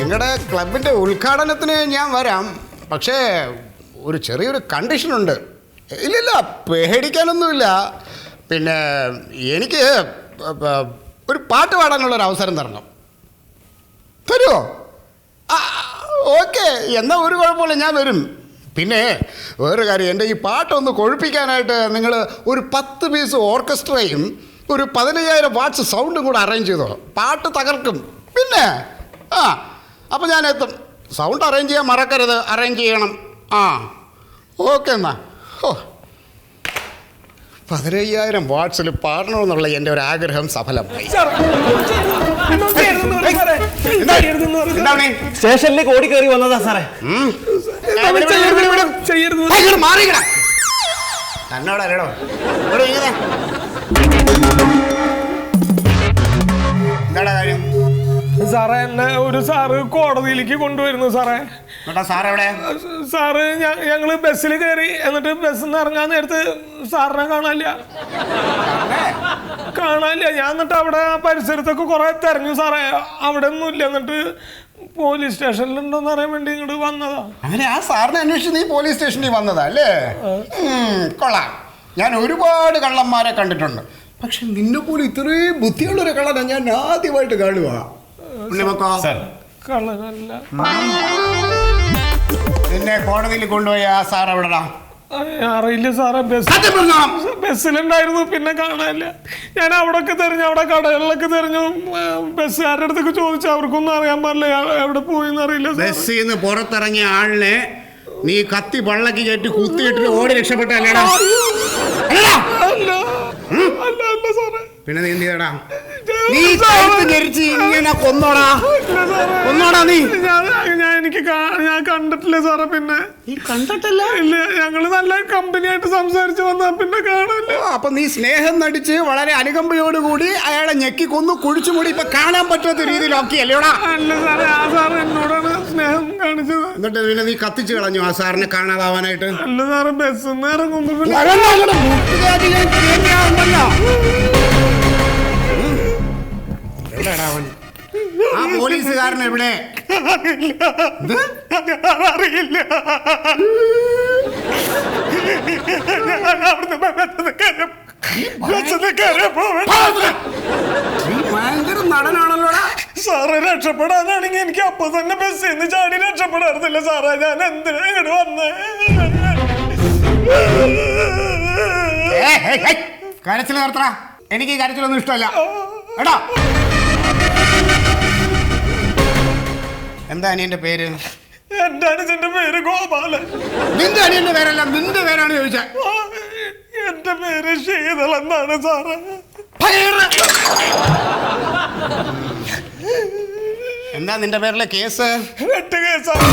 നിങ്ങളുടെ ക്ലബിൻ്റെ ഉദ്ഘാടനത്തിന് ഞാൻ വരാം. പക്ഷേ ഒരു ചെറിയൊരു കണ്ടീഷനുണ്ട്. ഇല്ലില്ല, പേടിക്കാനൊന്നുമില്ല. പിന്നെ എനിക്ക് ഒരു പാട്ട് പാടാനുള്ളൊരു അവസരം തരണം. തരുമോ? ഓക്കെ, എന്നാൽ ഒരു കുഴപ്പമില്ല, ഞാൻ വരും. പിന്നെ വേറൊരു കാര്യം, എൻ്റെ ഈ പാട്ടൊന്ന് കൊഴുപ്പിക്കാനായിട്ട് നിങ്ങൾ ഒരു 10 പീസ് ഓർക്കസ്ട്രയും ഒരു 15,000 വാട്ട്സ് സൗണ്ടും കൂടെ അറേഞ്ച് ചെയ്തോ. പാട്ട് തകർക്കും. പിന്നെ അപ്പോൾ ഞാൻ എത്തും. സൗണ്ട് അറേഞ്ച് ചെയ്യാൻ മറക്കരുത്, അറേഞ്ച് ചെയ്യണം. ഓക്കെ എന്നാ. 15,000 വാട്ട്സിൽ പാടണമെന്നുള്ള എൻ്റെ ഒരു ആഗ്രഹം സഫലമായി. സ്റ്റേഷനിലേക്ക് ഓടി കയറി വന്നതാ സാറേ. തന്നോടല്ലോ എന്താടാ കാര്യം? സാറേ, എന്നെ ഒരു സാറ് കോടതിയിലേക്ക് കൊണ്ടുവരുന്നു സാറേ. സാറെവിടെ? സാറ് ഞങ്ങള് ബസ്സിൽ കയറി, എന്നിട്ട് ബസ്സിൽ നിന്ന് ഇറങ്ങാൻ നേരത്ത് സാറിനെ കാണാനില്ല. ഞാൻ എന്നിട്ട് അവിടെ പരിസരത്തൊക്കെ കുറെ തെരഞ്ഞു സാറേ, അവിടെ ഒന്നും ഇല്ല. എന്നിട്ട് പോലീസ് സ്റ്റേഷനിലുണ്ടോന്ന് അറിയാൻ വേണ്ടി ഇങ്ങോട്ട് വന്നതാ. അങ്ങനെ ആ സാറിനെ അന്വേഷിച്ച് നീ പോലീസ് സ്റ്റേഷനിൽ വന്നതാ അല്ലേ? കൊള്ളാം. ഞാൻ ഒരുപാട് കള്ളന്മാരെ കണ്ടിട്ടുണ്ട്, പക്ഷെ നിന്നെ പോലും ഇത്രയും ബുദ്ധിയുള്ളൊരു കള്ളനെ ഞാൻ ആദ്യമായിട്ട് കാണുക. നിന്നെ കോടതിയിൽ കൊണ്ടുപോയ ആ സാർ എവിടെടാ? അറിയില്ല സാറേ, ബസ്സിലുണ്ടായിരുന്നു, പിന്നെ കാണാനില്ല. ഞാൻ അവിടെയൊക്കെ തെരഞ്ഞു, അവിടെ കടകളിലൊക്കെ തെരഞ്ഞു, ബസ്സുകാരുടെ അടുത്തൊക്കെ ചോദിച്ചു, അവർക്കൊന്നും അറിയാൻ പാടില്ല എവിടെ പോയിന്ന് അറിയില്ല. ബസ്സിൽ നിന്ന് പുറത്തിറങ്ങിയ ആളിനെ നീ കത്തി പള്ളക്ക് കയറ്റി കുത്തിയിട്ട് ഓടി രക്ഷപ്പെട്ടല്ലേടാ? പിന്നെ നീ എന്ത് ചെയ്യടാ? നീ ഇങ്ങനെ കൊന്നോടാ നീ? ഞാൻ കണ്ടിട്ടില്ല സാറേ. പിന്നെ കണ്ടിട്ടില്ല? ഇല്ല, ഞങ്ങള് നല്ല കമ്പനിയായിട്ട് സംസാരിച്ച് വന്നാ പിന്നെ കാണില്ല. അപ്പൊ നീ സ്നേഹം നടിച്ച് വളരെ അനുകമ്പയോടുകൂടി അയാളെ ഞെക്കി കൊന്നു കുഴിച്ചു മൂടി ഇപ്പൊ കാണാൻ പറ്റാത്ത രീതിയിലാക്കിയല്ലേടാ? അല്ല സാറേ, ആ സാറ് എന്നോടാണ് സ്നേഹം കാണിച്ചത്. എന്നിട്ട് പിന്നെ നീ കത്തിച്ചു കളഞ്ഞു ആ സാറിനെ കാണാതാവാനായിട്ട്? അല്ല സാറേ, ബസ്സിന്ന് ഇറങ്ങുമ്പോ ആ പോലീസുകാരൻ എവിടെ? അറിയില്ല. ഭയങ്കര നടനാണല്ലോടാ സാറേ. രക്ഷപ്പെടാനാണെങ്കിൽ എനിക്ക് അപ്പൊ തന്നെ ബസ്സിൽ നിന്ന് ചാടി രക്ഷപ്പെടാറുന്നില്ല സാറേ. ഞാൻ എന്തിനാ ഇങ്ങോട്ട് വന്നേ? കരച്ചിൽ നിർത്തടാ. എനിക്ക് ഈ കരച്ചിലൊന്നും ഇഷ്ടമല്ല എടാ. എന്താ അനിയന്റെ പേര്? എന്റെ അനിയന്റെ പേര് ഗോപാലൻ. നിന്റെ അനിയന്റെ പേരല്ല, നിന്റെ പേരാണ് ചോദിച്ചത്. എന്റെ പേര് ശീതൾ എന്നാണ് സാറേ. എന്താ നിന്റെ പേരിലെ കേസ്? 8 കേസാണ്.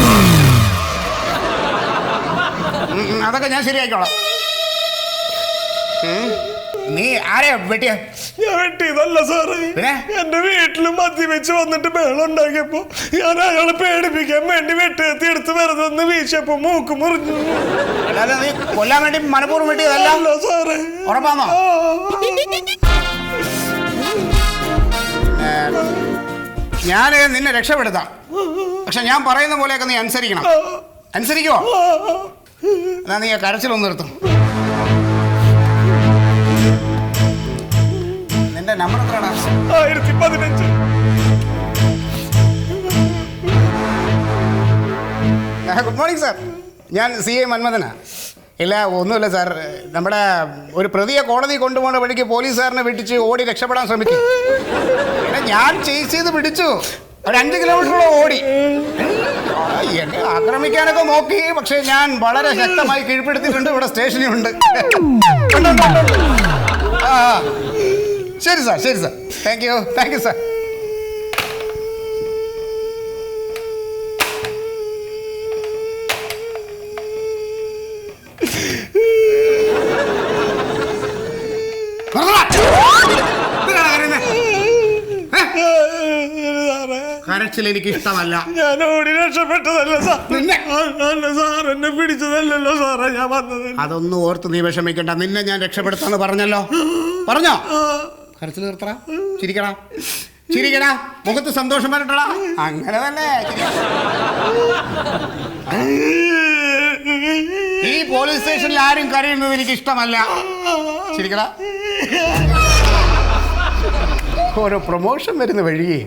അതൊക്കെ ഞാൻ ശരിയായിക്കോളാം. നീ ആരെയാ വെട്ടിയ? ഞാൻ വെട്ടിയതല്ല സാറേ. എന്റെ വീട്ടിൽ മദ്യവെച്ച് വന്നിട്ട് ബഹളം ഉണ്ടാക്കിയപ്പോ ഞാൻ അയാളെ പേടിപ്പിക്കാൻ വേണ്ടി വെട്ടുകത്തി എടുത്ത് വെറുതെ ഒന്ന് വീശിയപ്പോ മൂക്ക് മുറിഞ്ഞു. അല്ലാതെ നീ കൊല്ലാൻ വേണ്ടി മനഃപൂർവ്വം വെട്ടിയതല്ല സാറേ. ഉറപ്പാണോ? ഞാൻ നിന്നെ രക്ഷപ്പെടുത്താം, പക്ഷെ ഞാൻ പറയുന്ന പോലെയൊക്കെ നീ അനുസരിക്കണം. അനുസരിക്കുവോ? എന്നാ നീ കരച്ചിലൊന്നും നിർത്തും. നിന്റെ നമ്പർ എത്രടാ? 1015. Good morning sir. ഞാൻ CA മന്മഥനാ. ഇല്ല, ഒന്നുമില്ല സാർ. നമ്മുടെ ഒരു പ്രതിയെ കോടതി കൊണ്ടുപോകുന്ന വഴിക്ക് പോലീസുകാരനെ വെട്ടിച്ച് ഓടി രക്ഷപ്പെടാൻ ശ്രമിക്കും. ഞാൻ ചേസ് ചെയ്ത് പിടിച്ചു. ഒരു 5 കിലോമീറ്ററോളം ഓടി. എന്നെ ആക്രമിക്കാനൊക്കെ നോക്കി, പക്ഷെ ഞാൻ വളരെ ശക്തമായി കീഴ്പ്പെടുത്തിയിട്ടുണ്ട്. ഇവിടെ സ്റ്റേഷനിലുണ്ട്. ശരി സാർ, ശരി സാർ. Thank you sir. കരച്ചിൽ എനിക്ക് ഇഷ്ടമല്ല. ഞാൻ ഓടി രക്ഷപ്പെട്ടതല്ല സാർ. സാർ എന്നെ പിടിച്ചതല്ലല്ലോ സാറേ ഞാൻ വന്നത്. അതൊന്നും ഓർത്ത് നീ വിഷമിക്കണ്ട. നിന്നെ ഞാൻ രക്ഷപ്പെടുത്താന്ന് പറഞ്ഞല്ലോ. പറഞ്ഞോ? കരച്ചിൽ നിർത്തടാ, ചിരിക്കടാ. ചിരിക്കടാ, മുഖത്ത് സന്തോഷം വരട്ടടാ. അങ്ങനെ തന്നെ ഈ പോലീസ് സ്റ്റേഷനിൽ ആരും കരയുന്നത് എനിക്ക് ഇഷ്ടമല്ല. ചിരിക്കടാ. ഓരോ പ്രൊമോഷൻ വരുന്ന വഴിയേ